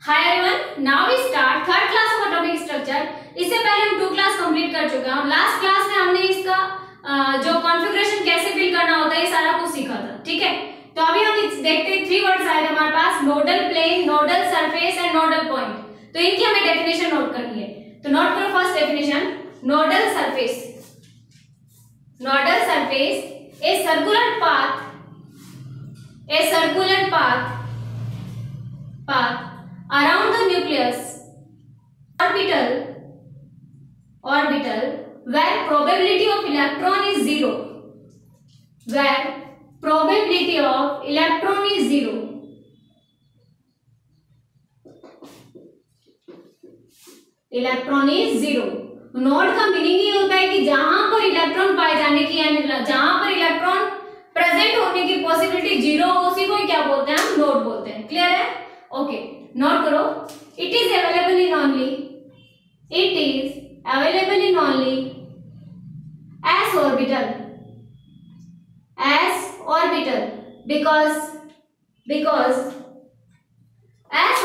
Hi everyone, now we start third class of atomic structure. इससे पहले हम 2 class complete कर चुके हैं। लास्ट क्लास में हमने इसका जो कॉन्फ़िगरेशन कैसे फिल करना होता है ये सारा कुछ सीखा था, ठीक है। तो अभी हम देखते हैं 3 वर्ड्स आए थे हमारे पास, nodal plane, nodal surface and nodal point. तो इनकी हमें डेफिनेशन नोट करनी है। तो नोट करो first definition, nodal surface. Nodal surface a circular path, a circular path around the nucleus orbital where probability of electron is zero, where probability of electron is zero, electron is zero। Node का meaning ये होता है कि जहां पर electron पाए जाने की यानी जहां पर इलेक्ट्रॉन प्रेजेंट होने की पॉसिबिलिटी जीरो हो उसी को क्या बोलते हैं, हम नोड बोलते हैं। क्लियर है? ओके, नोट करो, it is available in only s orbital because s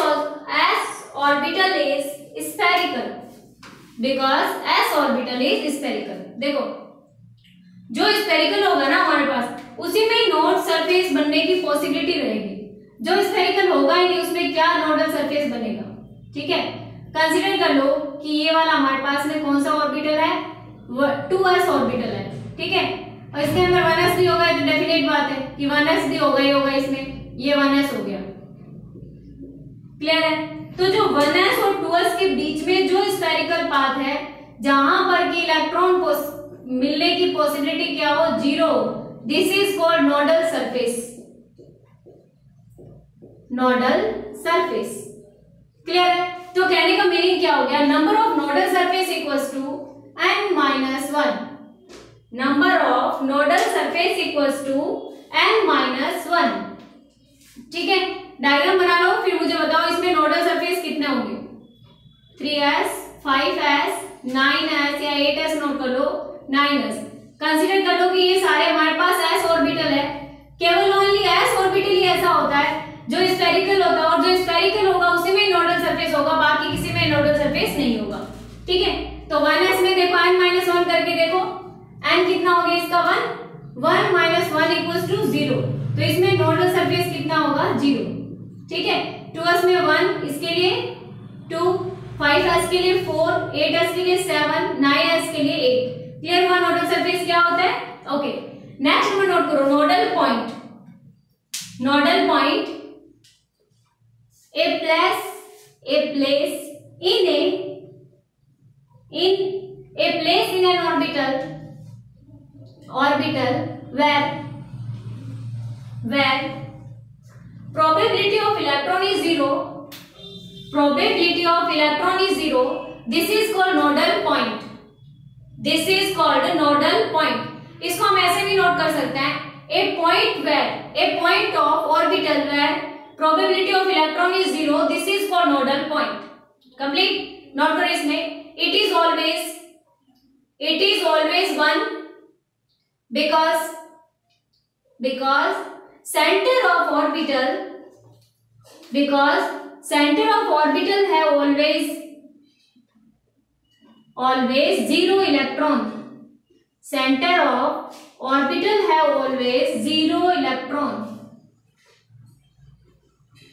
orbital is spherical, देखो जो स्फेरिकल होगा ना हमारे पास उसी में नोड सरफेस बनने की पॉसिबिलिटी रहेगी। जो स्फेरिकल होगा ही नहीं उसमें क्या नोडल सरफेस बनेगा, ठीक है। कंसीडर कर लो कि ये वाला हमारे पास में कौन सा ऑर्बिटल है, 2s ऑर्बिटल है, ठीक है। और इसके अंदर 1s भी होगा तो डेफिनेट बात है कि 1s भी होगा ही होगा, इसमें ये 1s हो गया। क्लियर है? तो जो 1s और 2s के बीच में जो स्फेरिकल पाथ है जहां पर कि इलेक्ट्रॉन को मिलने की पॉसिबिलिटी क्या हो, zero, this is called nodal surface. Nodal surface. Clear है? तो कहने का मीनिंग क्या हो गया, number of nodal surface equals to n-1। Number of nodal surface equals to n-1, ठीक है। डायग्राम बना लो फिर मुझे बताओ इसमें नोडल सरफेस कितने होंगे, 3s, 5s, 9s या 8s। नोट कर लो 9s। कंसीडर कर लो कि ये सारे हमारे पास s ऑर्बिटल है, केवल ओनली s ऑर्बिटल ही ऐसा होता है जो स्फेरिकल होता है और जो स्फेरिकल होगा उसी में नोडल सरफेस होगा, बाकी किसी में नोडल सरफेस नहीं होगा, ठीक है। तो 1s में देखो n-1 करके देखो, n कितना हो गया इसका 1 1 इक्वल्स टू 0, तो इसमें नोडल सरफेस कितना होगा, 0, ठीक है। 2s में 1, इसके लिए 2, 5s के लिए 4, 8s के लिए 7, 9s के लिए 8। क्लियर हुआ नोडल सरफेस क्या होता है? ओके, नेक्स्ट में नोट करो nodal point. Nodal point a place in an orbital where probability of electron is zero, this is called nodal point। इसको हम ऐसे भी नोट कर सकते हैं, a point of orbital where probability of electron is zero, this is called nodal point। complete? Note करो इसमें, it is always 1 because center of orbital है always 0 electron। center of orbital है always 0 electron।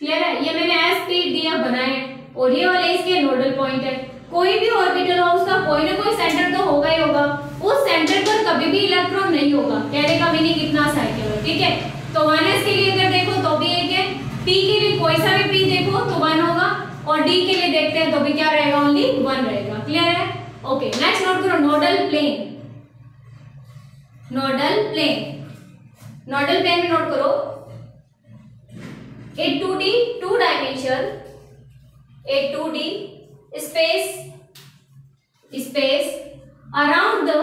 क्लियर है? ये मैंने S P दिया बनाए और ये वाले इसके नोडल पॉइंट है। कोई भी ऑर्बिटल हो उसका कोई ना कोई सेंटर तो होगा ही होगा, उस सेंटर पर कभी भी इलेक्ट्रॉन नहीं होगा। कहने का मीनिंग इतना सा है केवल, ठीक है। तो 1s के लिए अगर देखो तो भी 1 है, p के लिए कोई सा भी p देखो तो 1 होगा और d के लिए देखते हैं तो भी क्या रहेगा, ओनली 1 रहेगा। क्लियर है? ओके, नेक्स्ट नोट करो नोडल प्लेन। नोडल प्लेन में नोट करो a 2D space around the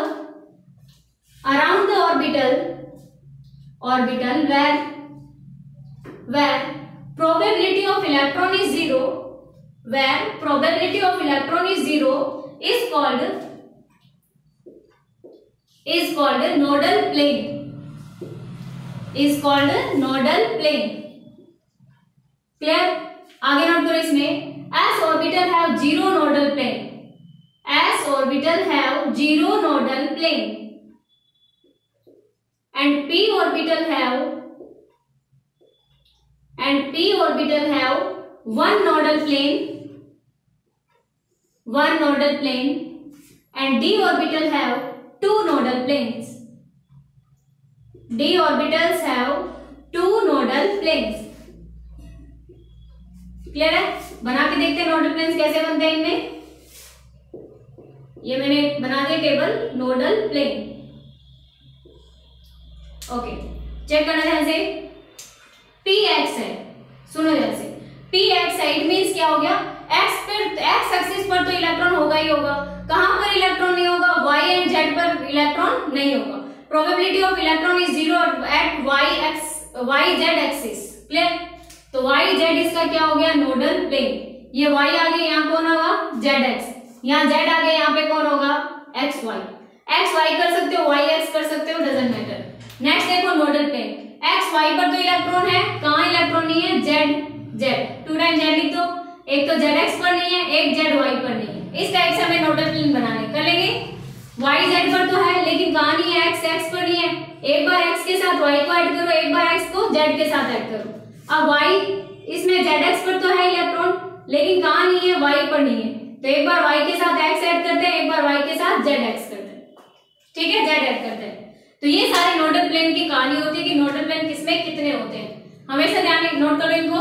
orbital where probability of electron is zero, is called nodal plane। Clear? आगे नोट करो इसमें, s orbital have zero nodal plane, s orbital have zero nodal plane and p orbital have one nodal plane and d orbital have two nodal planes. d orbitals have two nodal planes. Clear है? बना के देखते हैं nodal planes कैसे बनते हैं इनमें। ये मैंने बना दिया table nodal plane. Okay, check करना ध्यान से। पी एक्स है, सुनो ध्यान से, पी एक्स है, इट मीन्स क्या हो गया, एक्स पर, एक्स एक्सिस पर तो इलेक्ट्रॉन होगा ही होगा। कहां पर इलेक्ट्रॉन नहीं होगा? वाई एंड जेड पर इलेक्ट्रॉन नहीं होगा। Probability of electron is zero at Y Z axis. Clear? तो वाई जेड इसका क्या हो गया? Nodal plane. ये वाई आ गया, यहाँ कौन होगा? Z X. यहाँ जेड आ गया, यहाँ पे कौन होगा? X Y. एक्स वाई कर सकते हो, वाई एक्स कर सकते हो, डजंट मैटर। नेक्स्ट देखो नोडल प्लेन, एक्स वाई पर तो इलेक्ट्रॉन है, कहां इलेक्ट्रॉन नहीं है? जेड जेड, 2 टाइम जेड लिख दो। एक तो जेड एक्स पर नहीं है, एक जेड वाई पर नहीं है। इस टाइप से हमें नोडल प्लेन बनाने कर लेंगे। वाई जेड पर तो है, लेकिन कहां नहीं है? एक्स एक्स पर नहीं है। एक बार एक्स के साथ वाई को ऐड करो, एक बार एक्स को जेड के साथ ऐड करो। अब वाई इसमें जेड एक्स पर तो है इलेक्ट्रॉन, लेकिन कहां नहीं है? वाई पर नहीं है। तो एक बार वाई के साथ एक्स ऐड करते हैं, एक बार वाई के साथ जेड एक्स करते हैं। ठीक है, जेड ऐड करते हैं। तो ये सारे नोडल प्लेन की कहानी होती है कि नोडल प्लेन किसमें कितने होते हैं। हमेशा ध्यान नोट करो इनको,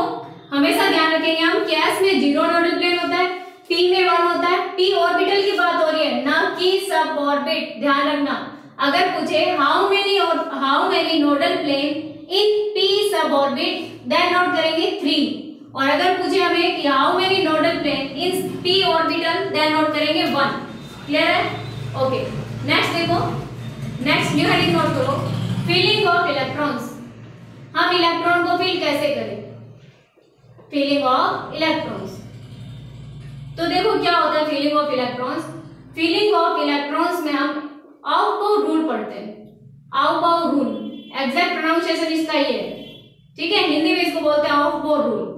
हमेशा ध्यान रखेंगे हम कि s में जीरो नोडल प्लेन होता है, p में 1 होता है। p ऑर्बिटल की बात हो रही है, ना कि सब ऑर्बिट। ध्यान रखना, अगर पूछे how many nodal plane in p sub orbit, then note करेंगे 3। और अगर पूछे हमें कि how many nodal plane in p orbital, then note करेंगे 1। क्लियर है? ओके, नेक्स्ट देखो, नेक्स्ट न्यू हेडिंग नोट करो, फीलिंग ऑफ इलेक्ट्रॉन्स। हम इलेक्ट्रॉन को फील कैसे करें? Feeling of electrons. तो देखो क्या होता है feeling of electrons. Feeling of electrons में हम आउटबाउ रूल पढ़ते हैं। आउटबाउ रूल, एग्जैक्ट प्रोनाउंसिएशन इसका ये है। ठीक है, हिंदी में इसको बोलते हैं ऑफ-बोर रूल।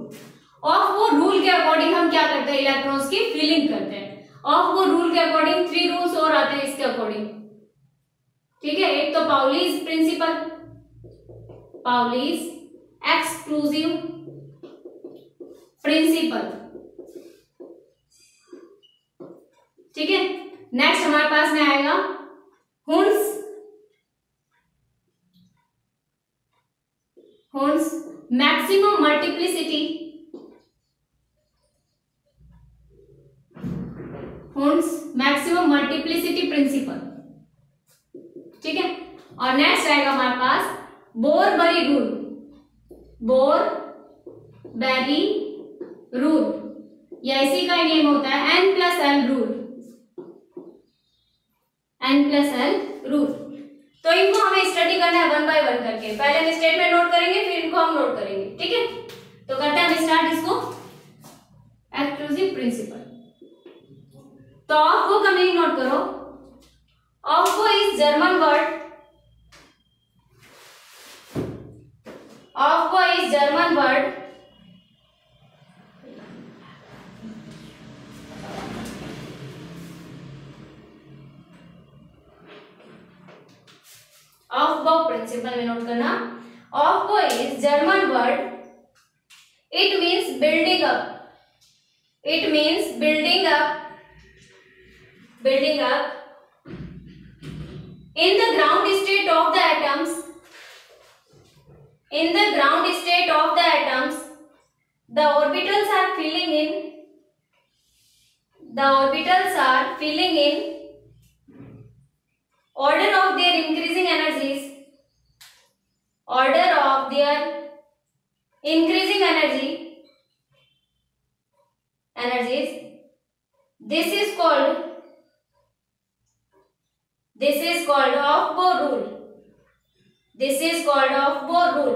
ऑफ-बोर रूल के अकॉर्डिंग हम क्या करते हैं? इलेक्ट्रॉन्स की फीलिंग करते हैं। ऑफ-बोर रूल के अकॉर्डिंग 3 रूल्स और आते हैं इसके अकॉर्डिंग। ठीक है, एक तो Pauli's principle, Pauli's exclusive principle. ठीक है, नेक्स्ट हमारे पास में आएगा Hund's maximum multiplicity, Hund's maximum multiplicity principle. ठीक है, और नेक्स्ट आएगा हमारे पास बोर-बेरी रूल, बोर-बेरी रूल, या इसी का नेम होता है N+L रूल, N+L रूल। तो इनको हमें स्टडी करना है 1 बाय 1 करके। पहले हम स्टेटमेंट नोट करेंगे, फिर इनको हम नोट करेंगे। ठीक है, तो करते हैं हम स्टार्ट इसको। एक्सक्लूसिव प्रिंसिपल, तो ऑफ को का मीनिंग नोट करो। Auf is German word, auf is German word Aufbau principle में नोट करना। Aufbau is German word, it means building up, it means building up, building up in the ground state of the atoms, in the ground state of the atoms, the orbitals are filling in, the orbitals are filling in order of their increasing energies, order of their increasing energies. This is called Aufbau rule, this is called Aufbau rule.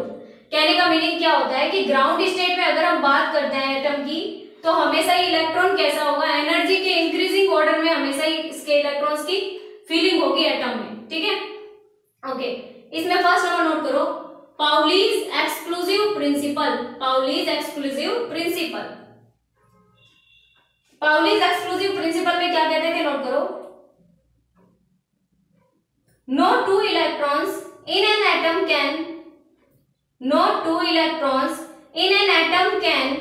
कहने का meaning क्या होता है कि ground state में अगर हम बात करते हैं एटम की, तो हमेशा ही इलेक्ट्रॉन कैसा होगा? एनर्जी के इंक्रीजिंग ऑर्डर में हमेशा ही इसके इलेक्ट्रॉन्स की फीलिंग होगी एटम में। ठीक है, ओके, इसमें फर्स्ट नंबर नोट करो, Pauli's exclusive principle, Pauli's exclusive principle. Pauli's exclusive principle में क्या कहते थे, नोट करो। No two electrons in an atom can, no two electrons in an atom can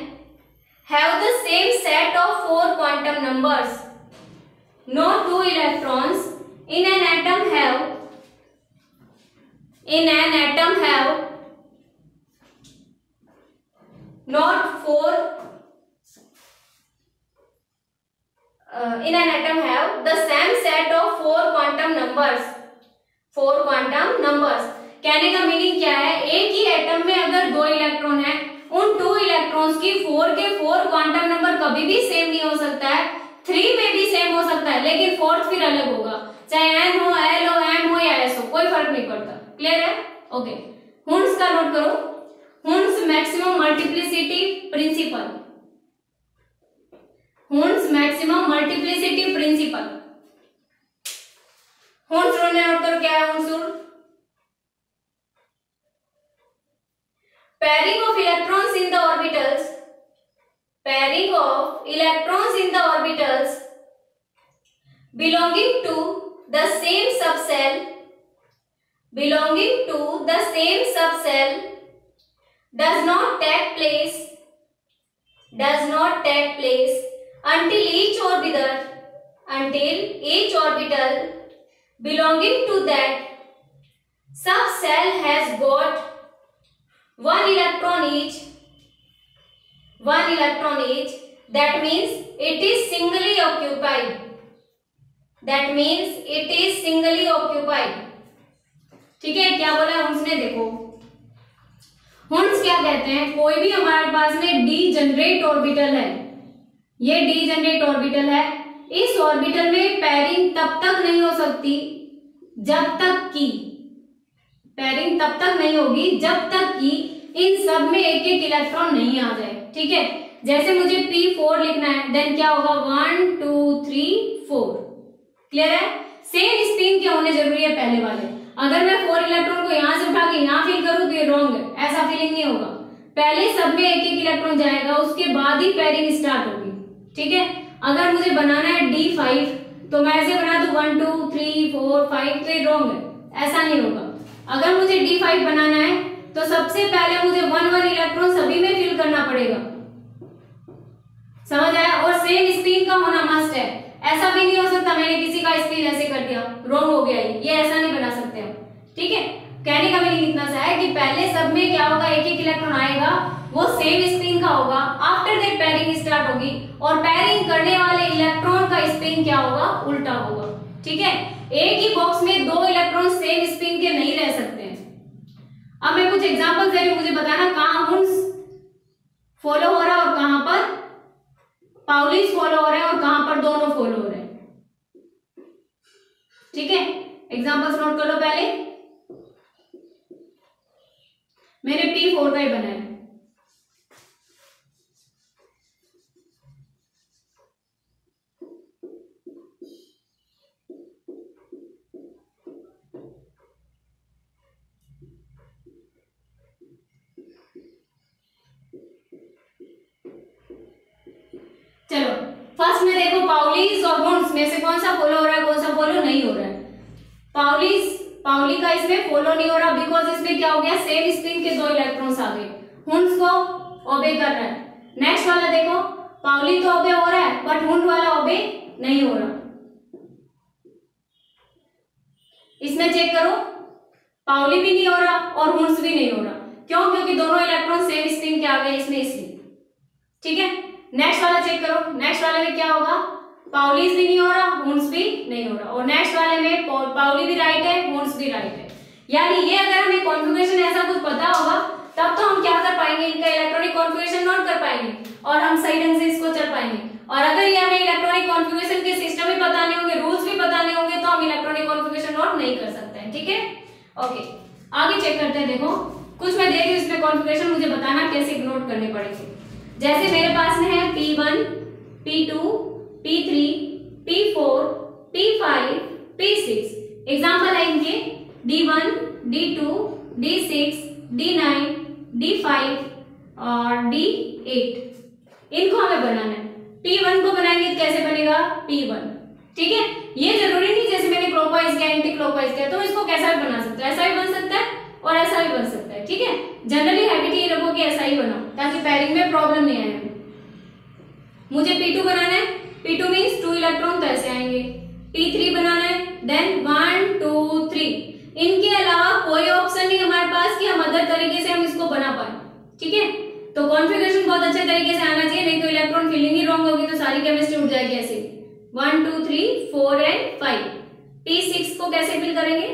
have the same set of 4 quantum numbers. No two electrons in an atom have not 4 in an atom have the same set of 4 quantum numbers. 4 quantum numbers कहने का meaning क्या है, एक ही atom में अगर 2 electron है, उन 2 electrons की 4 के 4 क्वांटम नंबर कभी भी सेम नहीं हो सकता है। 3 में भी सेम हो सकता है, लेकिन 4th फिर अलग होगा, चाहे N हो, L हो, M हो या S हो, कोई फर्क नहीं पड़ता। क्लियर है? ओके, हुंस का नोट करो, Hund's maximum multiplicity principle, Hund's maximum multiplicity principle. Hund's rule note करो, क्या है Hund's rule? Pairing of electrons in the orbitals, pairing of electrons in the orbitals belonging to the same subcell, belonging to the same subcell does not take place until each orbital belonging to that subcell has got one electron each, that means it is singly occupied, ठीक है? क्या बोला हुंस ने, देखो हुंस क्या कहते हैं, कोई भी हमारे पास में डीजनरेट ऑर्बिटल है, ये डीजनरेट ऑर्बिटल है, इस ऑर्बिटल में पैरिंग तब तक नहीं हो सकती जब तक कि, पैरिंग तब तक नहीं होगी जब तक कि इन सब में एक एक इलेक्ट्रॉन नहीं आ जाए। ठीक है, जैसे मुझे P4 लिखना है, देन क्या होगा 1 2 3 4। क्लियर है? सेम स्पिन के होने जरूरी है पहले वाले। अगर मैं 4 इलेक्ट्रॉन को यहां से उठा के यहां फिल करूं तो ये रॉन्ग है, ऐसा फीलिंग नहीं होगा। पहले सब में एक एक इलेक्ट्रॉन जाएगा, उसके बाद ही पैरिंग स्टार्ट होगी। ठीक है, अगर मुझे बनाना है D5 तो मैं ऐसे बना दूं 1 2 3 4 5, तो ये रॉन्ग है, ऐसा नहीं होगा। अगर मुझे D5 बनाना है तो सबसे पहले मुझे 1 1 इलेक्ट्रॉन सभी में फिल करना पड़ेगा, समझ आया? और सेम स्पिन का होना मस्ट है, ऐसा भी नहीं हो सकता मैंने किसी का स्पिन ऐसे कर दिया, रॉन्ग हो गया, ये ऐसा नहीं बना सकते हम। ठीक है, कहने का मीनिंग इतना सा है कि पहले सब में क्या होगा, एक एक इलेक्ट्रॉन आएगा, वो सेम स्पिन का होगा, आफ्टर दैट पैरिंग स्टार्ट होगी, और पैरिंग करने वाले इलेक्ट्रॉन का स्पिन क्या होगा, उल्टा होगा। ठीक है, एक ही बॉक्स में 2 इलेक्ट्रॉन सेम स्पिन के नहीं रह सकते हैं। अब मैं कुछ एग्जांपल दे रही हूं, मुझे बताना कहां हुंस फॉलो हो रहा है और कहां पर पाउलीज फॉलो हो रहे हैं और कहां पर दोनों फॉलो हो रहे हैं। ठीक है, एग्जांपल्स नोट कर लो। पहले मैंने P4 का ही बनाया, चलो फर्स्ट में देखो पाउलीज और हुंस में से कौन सा फॉलो हो रहा है, कौन सा फॉलो नहीं हो रहा है। पाउली का इसमें फॉलो नहीं हो रहा, बिकॉज इसमें क्या हो गया, सेम स्पिन के 2 इलेक्ट्रॉन्स आ गए, हुंस को ओबे कर रहा है। नेक्स्ट वाला देखो, पाउली तो ओबे हो रहा है बट हुंस वाला ओबे नहीं हो रहा। इसमें चेक करो, पाउली भी नहीं हो रहा और हुंस भी नहीं हो रहा, क्यों? क्योंकि दोनों इलेक्ट्रॉन सेम स्पिन के आ गए इसमें, इसलिए। ठीक है, नेक्स्ट वाला चेक करो, नेक्स्ट वाले में क्या होगा, पाउलीज भी नहीं हो रहा, हुंस भी नहीं हो रहा, और नेक्स्ट वाले में पाउली भी राइट है, हुंस भी राइट है। यानी ये अगर हमें कॉन्फ़िगरेशन ऐसा कुछ पता होगा तब तो हम क्या कर पाएंगे, इनका इलेक्ट्रॉनिक कॉन्फ़िगरेशन नोट कर पाएंगे और हम सही ढंग से इसको चल पाएंगे। और अगर ये हमें इलेक्ट्रॉनिक कॉन्फ़िगरेशन के सिस्टम भी पता नहीं होंगे, रूल्स भी पता नहीं होंगे, तो हम इलेक्ट्रॉनिक कॉन्फ़िगरेशन नोट नहीं कर सकते हैं। ठीक है, ओके, आगे चेक करते हैं। देखो कुछ मैं दे रही हूँ इसमें कॉन्फ़िगरेशन, मुझे बताना कैसे नोट करने पड़ेंगे। जैसे मेरे पास में है P1 P2 P3 P4 P5 P6, example है इनके D1 D2 D6 D9 D5 और D8। इनको हमें बनाना है। P1 को बनाएंगे तो कैसे बनेगा P1, ठीक है। ये जरूरी नहीं जैसे मैंने क्लॉकवाइज किया एंटी क्लॉकवाइज किया, तो इसको कैसा भी बना सकते हो, ऐसा भी बन सकता है और ऐसा भी बन सकता है, ठीक है। जनरली हैबिट ये रखो कि ऐसा ही बनाओ ताकि पेयरिंग में प्रॉब्लम नहीं आए। मुझे P2 बनाना है, P2 मीन्स 2 इलेक्ट्रॉन, तो ऐसे आएंगे। P3 बनाना है, देन 1 2 3। इनके अलावा कोई ऑप्शन नहीं हमारे पास कि हम अदर तरीके से हम इसको बना पाए, ठीक है। तो कॉन्फ़िगरेशन बहुत अच्छे तरीके से आना चाहिए, नहीं तो इलेक्ट्रॉन फिलिंग ही रॉन्ग होगी तो सारी केमिस्ट्री उठ जाएगी ऐसे। 1 2 3 4 एंड 5। P6 को कैसे फिल करेंगे,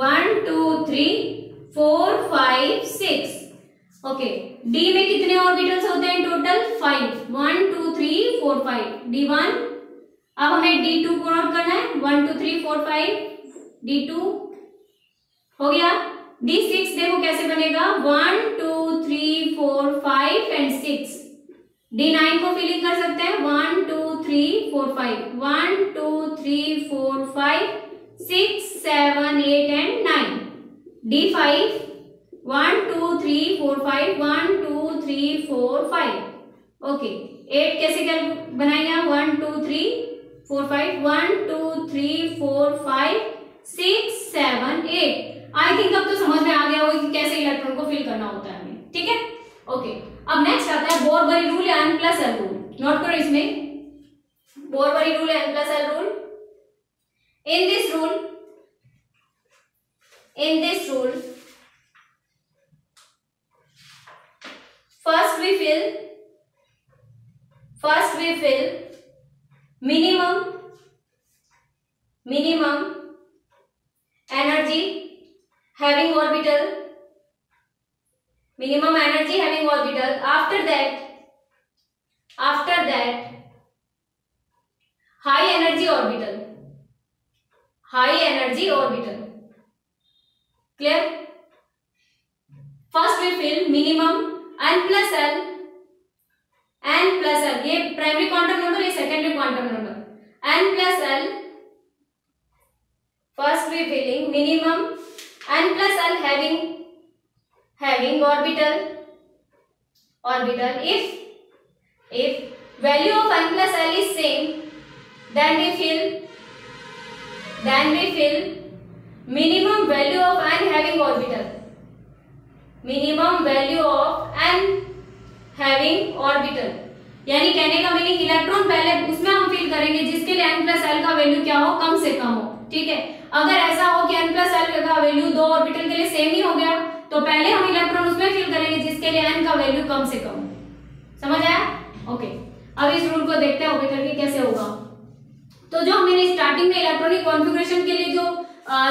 1 2 3 4 5 6। ओके, डी में कितने ऑर्बिटल्स होते हैं टोटल, 5। 1 2 3 4 5 D1। अब हमें D2 को नोट करना है, 1 2 3 4 5 D2 हो गया। D6 देखो कैसे बनेगा, 1 2 3 4 5 एंड 6। D9 को फिलिंग कर सकते हैं, 1 2 3 4 5 1 2 3 4 5 6 7 8 एंड 9। D5 1 2 3 4 5 1 2 3 4 5। ओके, 8 कैसे बनाएंगे, 1 2 3 4 5 1 2 3 4 5 6 7 8। आई थिंक अब तो समझ में आ गया होगा कि कैसे इलेक्ट्रॉन को फिल करना होता है हमें, ठीक है। ओके, अब नेक्स्ट आता है बोर-बरी रूल या n+l रूल। नोट करो इसमें, बोर-बरी रूल या n+l rule. In this rule first we fill minimum energy having orbital, after that high energy orbital, clear। first we fill minimum n+l, ये प्राइमरी क्वांटम नंबर, ये secondary quantum number, n+l। First we filling minimum n+l having orbital if value of n+l is same, then we fill minimum value of n having orbital, यानी कहने का meaning electron पहले उसमें हम fill करेंगे जिसके लिए n+l का वैल्यू क्या हो, कम से कम हो, ठीक है। अगर ऐसा हो कि n+l का वैल्यू 2 ऑर्बिटल के लिए सेम ही हो गया तो पहले हम इलेक्ट्रॉन उसमें फिल करेंगे जिसके लिए n का वैल्यू कम से कम हो। समझ आया? ओके, अब इस रूल को देखते हैं ओके करके कैसे होगा। तो जो मैंने स्टार्टिंग में इलेक्ट्रॉनिक कॉन्फ़िगरेशन के लिए जो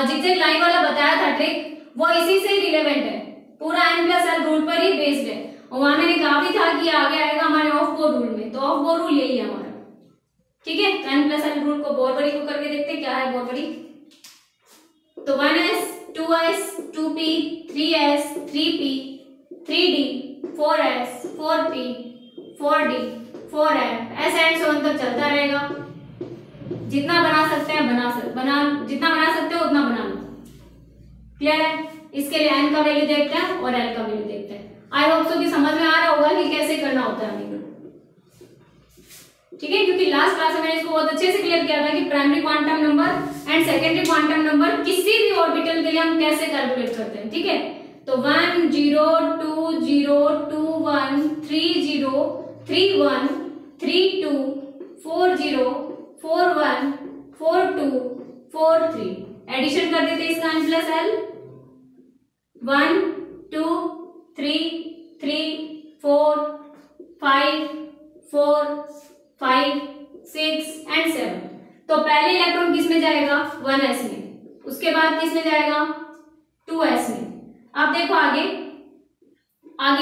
जिगजैग लाइन वाला बताया था ट्रिक, वो इसी से रिलेवेंट है, पूरा n+l रूल पर ही बेस्ड है। और वहां मैंने कहा भी था कि आगे आएगा हमारे ऑफ बोर रूल में, तो ऑफ बोर रूल यही है हमारा, ठीक है। n+l रूल को बोर-बरी को करके देखते हैं क्या है बोर-बरी। तो 1s 2s 2p 3s 3p 3d 4s 4p 4d 4f ऐसे एंड सो तक चलता रहेगा। जितना बना सकते हैं जितना बना सकते हो उतना बना लो, क्लियर है। इसके लिए n का वैल्यू देखते हैं और l का वैल्यू देखते हैं। आई होप सो कि समझ में आ रहा होगा कि कैसे करना होता है हमें, ठीक है। क्योंकि लास्ट क्लास में मैंने इसको बहुत अच्छे से क्लियर किया था कि primary quantum number and secondary quantum number किसी भी ऑर्बिटल के लिए हम कैसे कैलकुलेट करते हैं, ठीक है। तो 1 0 2 0 2 1 3 0 3 1 3 2 4 0 4 1 4 2 4 3। एडिशन कर देते इसका n+l 1 2 3 3 4 5 4 5 6 एंड 7। तो पहले इलेक्ट्रॉन किस में जाएगा 1s में, उसके बाद किस में जाएगा 2s में। अब देखो आगे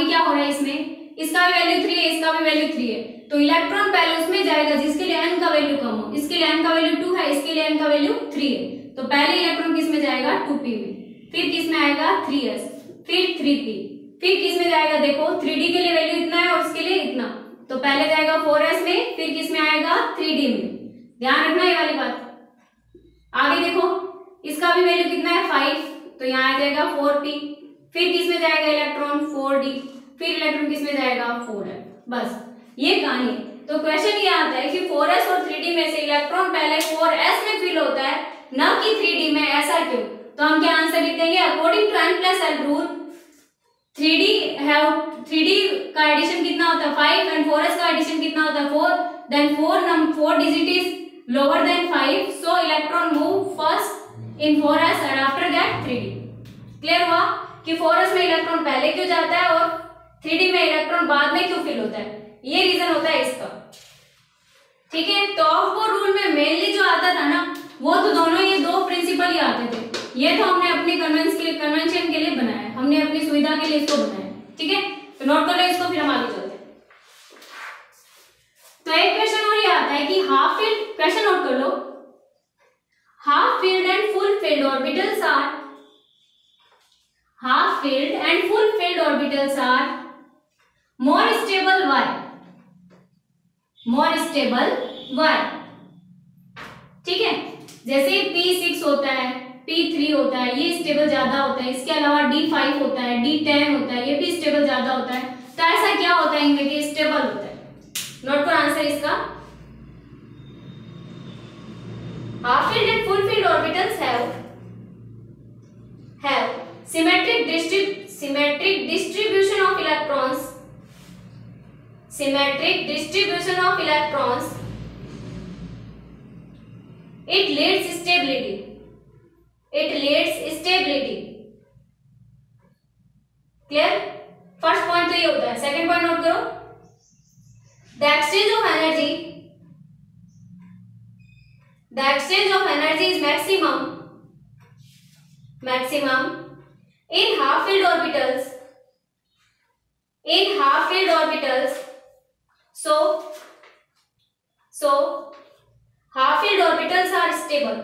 क्या हो रहा है इसमें, इसका भी वैल्यू 3 है, इसका भी वैल्यू 3 है। तो इलेक्ट्रॉन पहले उसमें जाएगा जिसके लिए n का वैल्यू कम हो, इसके लिए n का वैल्यू 2 है, इसके लिए n का वैल्यू 3 है। तो पहले इलेक्ट्रॉन किस में जाएगा 2p में, फिर किस में आएगा 3s, फिर 3p, फिर किस में जाएगा देखो 3d के लिए वैल्यू इतना है और उसके लिए इतना, तो पहले जाएगा 4s में, फिर किस में आएगा 3d में। ध्यान रखना ये वाली बात। आगे देखो इसका भी वैल्यू कितना है 5, तो यहाँ आ जाएगा 4p, फिर किस में जाएगा इलेक्ट्रॉन 4d, फिर इलेक्ट्रॉन किस में जाएगा 4f। बस ये कहानी है। तो क्वेश्चन ये आता है कि 4s और 3d में से इलेक्ट्रॉन पहले 4s में फिल होता है न कि 3d में, ऐसा क्यों? तो हम क्या आंसर लिख देंगे? According to n+l rule 3d का एडिशन कितना होता है 5 एंड 4s का एडिशन कितना होता है 4, then 4 digit is lower than 5, so electron move first in 4s and after that 3d। Clear हुआ कि 4s में इलेक्ट्रॉन पहले क्यों जाता है और 3d में इलेक्ट्रॉन बाद में क्यों फिल होता है, ये रीजन होता है इसका। ठीक है, तो ऑफ बोर रूल में मेनली जो आता था ना वो तो दोनों ये दो प्रिंसिपल ही आते थे। ये तो हमने अपने कन्वेंशन के लिए बनाया, हमने अपनी सुविधा के लिए इसको बनाया। ठीक है, तो नोट कर लो इसको, फिर हम आगे चलते हैं। तो एक क्वेश्चन और ये आता है कि हाफ फील्ड, क्वेश्चन नोट कर लो, half filled and full filled orbitals are, half filled and full filled orbitals are more stable. Why? More stable. Why? ठीक है, जैसे P6 होता है, P3 होता है, ये स्टेबल ज्यादा होता है, इसके अलावा D5 होता है, D10 होता है, ये भी स्टेबल ज्यादा होता है। तो ऐसा क्या होता है इनमें कि स्टेबल होता है? नोट करो आंसर इसका, half filled and full filled orbitals have symmetric distribution of electrons. Symmetric distribution of electrons. It leads stability. It leads stability. Clear? First point तो ये होता है। Second point नोट करो, the exchange of energy is maximum in half filled orbitals. So half filled orbitals are stable.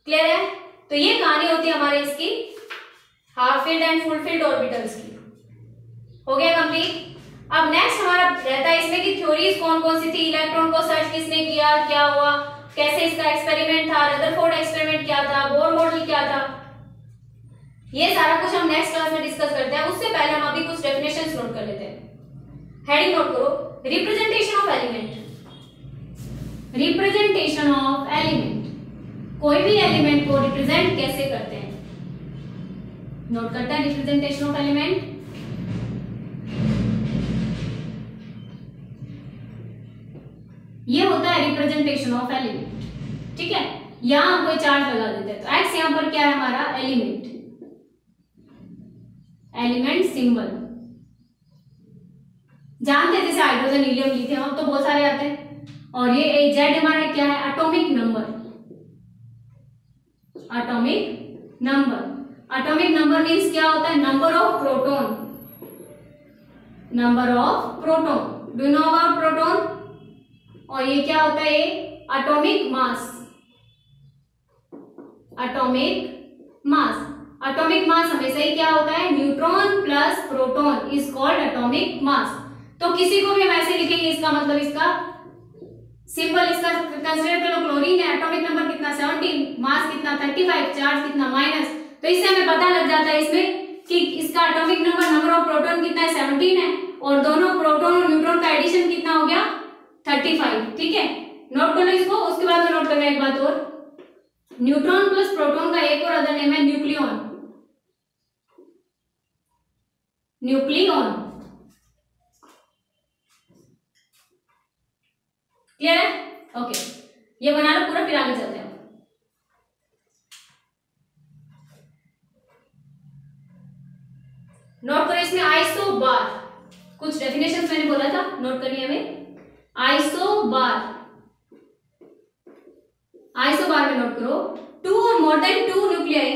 Clear है? तो ये कहानी होती है हमारे इसकी half filled and full filled orbitals की। हो गया कंप्लीट। अब नेक्स्ट हमारा रहता है इसमें कि थ्योरीज कौन कौन सी थी, इलेक्ट्रॉन को सर्च किसने किया, क्या हुआ, कैसे इसका एक्सपेरिमेंट था, रदरफोर्ड एक्सपेरिमेंट क्या था, बोर मॉडल क्या था, ये सारा कुछ हम नेक्स्ट क्लास में डिस्कस करते हैं। उससे पहले हम अभी कुछ डेफिनेशंस नोट कर लेते हैं। हेडिंग नोट करो, representation of element. Representation of element, कोई भी एलिमेंट को रिप्रेजेंट कैसे करते हैं, नोट करते हैं रिप्रेजेंटेशन ऑफ एलिमेंट। ये होता है रिप्रेजेंटेशन ऑफ एलिमेंट। ठीक है, यहां हम कोई चार्ट लगा देते हैं, तो एक्स यहां पर क्या है हमारा एलिमेंट, एलिमेंट सिंबल। जानते हैं जैसे हाइड्रोजन, हीलियम, लिथियम, अब तो बहुत सारे आते हैं। और ये जेड हमारा क्या है, atomic number. Atomic number, atomic number means क्या होता है, number of proton. Number of proton, do you know about proton? और ये क्या होता है, atomic mass. Atomic mass, atomic mass हमेशा ही क्या होता है, neutron plus proton is called atomic mass. तो किसी को भी हम ऐसे लिखेंगे, इसका मतलब इसका सिंबल, इसका कंसीडर कर लो, क्लोरीन है, एटॉमिक नंबर कितना 17, मास कितना 35, चार्ज कितना माइनस। तो इससे हमें पता लग जाता है इसमें कि इसका एटॉमिक नंबर ऑफ प्रोटॉन कितना है 17 है, और दोनों प्रोटॉन और न्यूट्रॉन का एडिशन कितना हो गया 35। ठीक है, नोट कर लो इसको। उसके बाद में नोट करना एक बात और, न्यूट्रॉन प्लस प्रोटॉन का एक और अदर नेम है न्यूक्लियॉन। न्यूक्लियॉन, क्लियर है? ओके, ये बना लो पूरा, फिर आगे चलते हैं। नोट करो इसमें आइसोबार, कुछ डेफिनेशंस मैंने बोला था, नोट करनी है हमें। आइसोबार, आइसोबार में नोट करो, टू और मोर देन टू न्यूक्लियाई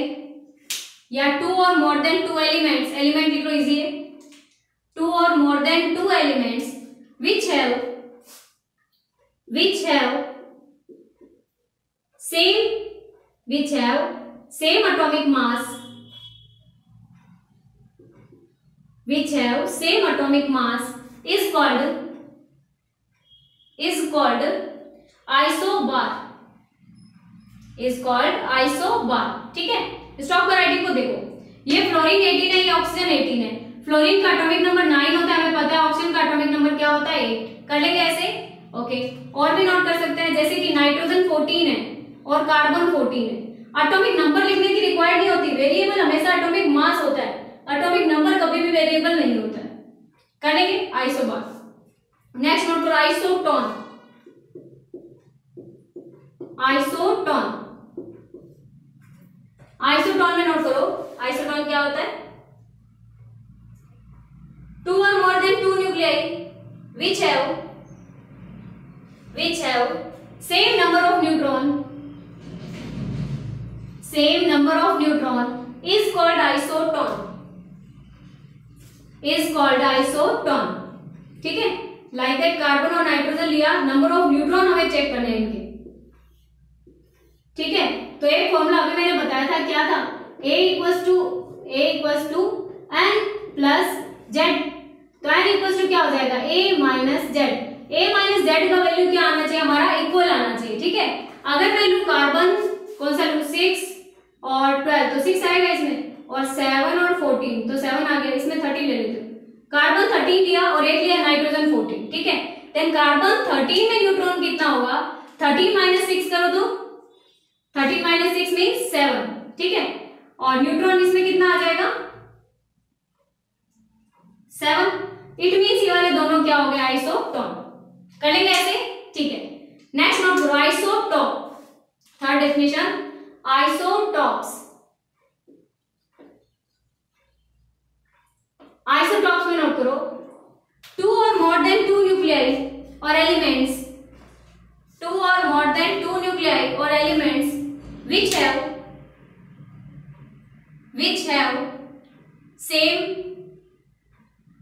या टू और more than two elements, element लिख लो इजी है, टू और more than two elements which have same atomic mass, is called isobar, ठीक है। स्टॉप का राइटिंग को देखो, ये फ्लोरीन 18 है, ये ऑक्सीजन 18 है। फ्लोरीन का एटॉमिक नंबर 9 होता है, हमें पता है। ऑक्सीजन का एटॉमिक नंबर क्या होता है? 8। कर लेंगे ऐसे। ओके, और भी नोट कर सकते हैं, जैसे कि नाइट्रोजन 14 है और कार्बन 14 है। एटॉमिक नंबर लिखने की रिक्वायर्ड नहीं होती, वेरिएबल हमेशा एटॉमिक मास होता है, एटॉमिक नंबर कभी भी वेरिएबल नहीं होता है। कर लेंगे आइसोबार। नेक्स्ट नोट करो आइसोटोन। आइसोटोन, आइसोटोन में नोट करो, आइसोटोन क्या होता है? 2 or more than 2 nuclei which have same number of neutron is called isoton, ठीक है। लाइक दैट कार्बन और नाइट्रोजन लिया, नंबर ऑफ न्यूट्रॉन हमें चेक करने हैं इनके, ठीक है। तो एक फॉर्मूला अभी मैंने बताया था, क्या था? A equals to n plus z। तो n इक्वल्स टू क्या हो जाएगा? a minus Z. a minus Z का वैल्यू क्या आना चाहिए? हमारा इक्वल आना चाहिए, ठीक है। अगर मैं लूं कार्बन, कौन सा लूं? 6 और 12, तो 6 आएगा इसमें, और 7 और 14, तो 7 आ गया। इसमें 30 ले लेते हो। कार्बन 13 लिया और एक लिया नाइट्रोजन 14, ठीक है। देन कार्बन 13 में न्यूट्रॉन कितना होगा? 13 माइनस 6 करो तो 13 माइनस 6 मीन्स 7, ठीक है। और न्यूट्रॉन इसमें कितना आ जाएगा? 7। इट मीन्स ये वाले दोनों क्या हो गए? आइसोटोन। कर लेंगे ऐसे, ठीक है। नेक्स्ट नोट करो isotope. Third definition isotopes. Isotopes में नोट करो 2 or more than 2 nuclei or elements, 2 or more than 2 nuclei or elements which have same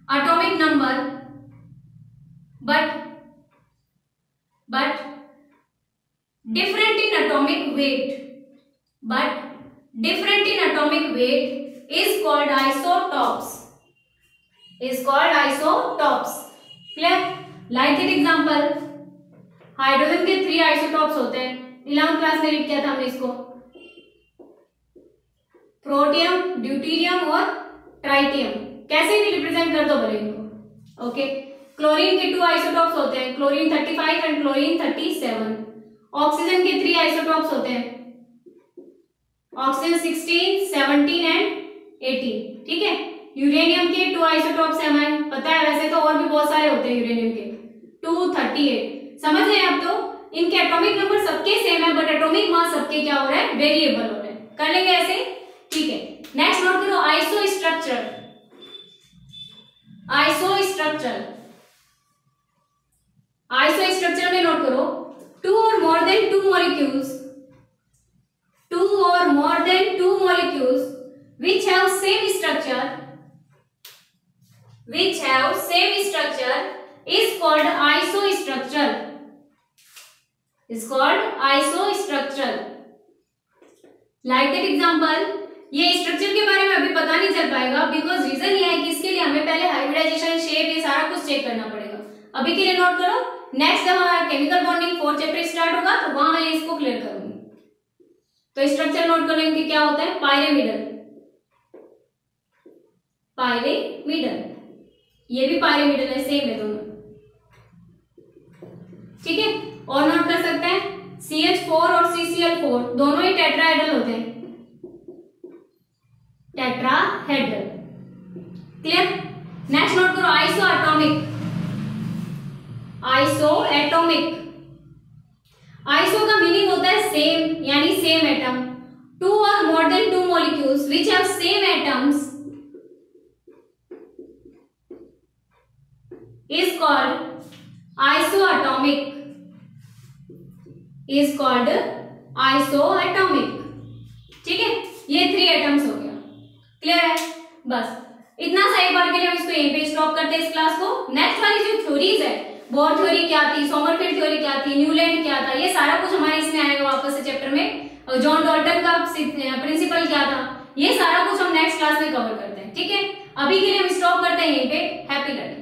atomic number but different in atomic weight is called isotopes. Clear? Like that example, hydrogen के 3 isotopes होते हैं। 11th class में read किया था हमने इसको, protium, deuterium और tritium. कैसे भी रिप्रेजेंट कर दो भले इनको। ओके, क्लोरीन के 2 आइसोटॉप्स होते हैं, क्लोरीन 35 एंड क्लोरीन 37। ऑक्सीजन के 3 आइसोटॉप्स होते हैं, ऑक्सीजन 16, 17 एंड 18, ठीक है। यूरेनियम के 2 आइसोटॉप्स है, हमें पता है। वैसे तो और भी बहुत सारे होते हैं यूरेनियम के, 238। समझ रहे हैं आप? तो इनके एटॉमिक नंबर सबके सेम है, बट एटॉमिक मास सबके क्या हो रहा है? वेरिएबल हो रहा है। कर लेंगे ऐसे, ठीक है। नेक्स्ट नोट करो आइसोस्ट्रक्चर। आइसोस्ट्रक्चर में नोट करो 2 or more than 2 molecules which have same structure is called isostructure. Like that example, ये स्ट्रक्चर के बारे में अभी पता नहीं चल पाएगा, बिकॉज रीजन ये है कि इसके लिए हमें पहले हाइब्रिडाइजेशन, शेप, ये सारा कुछ चेक करना पड़ेगा। अभी के लिए नोट करो, नेक्स्ट जब हमारा chemical bonding 4th chapter start होगा तो वहां मैं इसको क्लियर करूंगी। तो स्ट्रक्चर नोट कर लेंगे क्या होता है? पायरेमिडल, ये भी पायरेमिडल है, सेम है दोनों, ठीक है। और नोट कर सकते हैं CH4 और CCl4 दोनों ही टेट्राहेड्रल होते हैं, टेट्राहेड्रल। क्लियर? नेक्स्ट नोट करो आइसोएटॉमिक। आइसो का मीनिंग होता है सेम, यानी same atom. 2 or more than 2 molecules which have same atoms is called isoatomic, ठीक है। ये 3 एटम्स हो गया। क्लियर है? बस इतना सा एक बार के लिए हम इसको यहीं पे स्टॉप करते हैं इस क्लास को। नेक्स्ट वाली जो थ्योरीज है, बोर थ्योरी क्या थी, सोमरफेल्ड थ्योरी क्या थी, न्यूलैंड क्या था, ये सारा कुछ हमारे इसमें आएगा वापस से चैप्टर में। और जॉन डॉल्टन का प्रिंसिपल क्या था, ये सारा कुछ हम नेक्स्ट क्लास में कवर करते हैं, ठीक है। अभी के लिए हम स्टॉप करते हैं यहीं पे। Happy learning.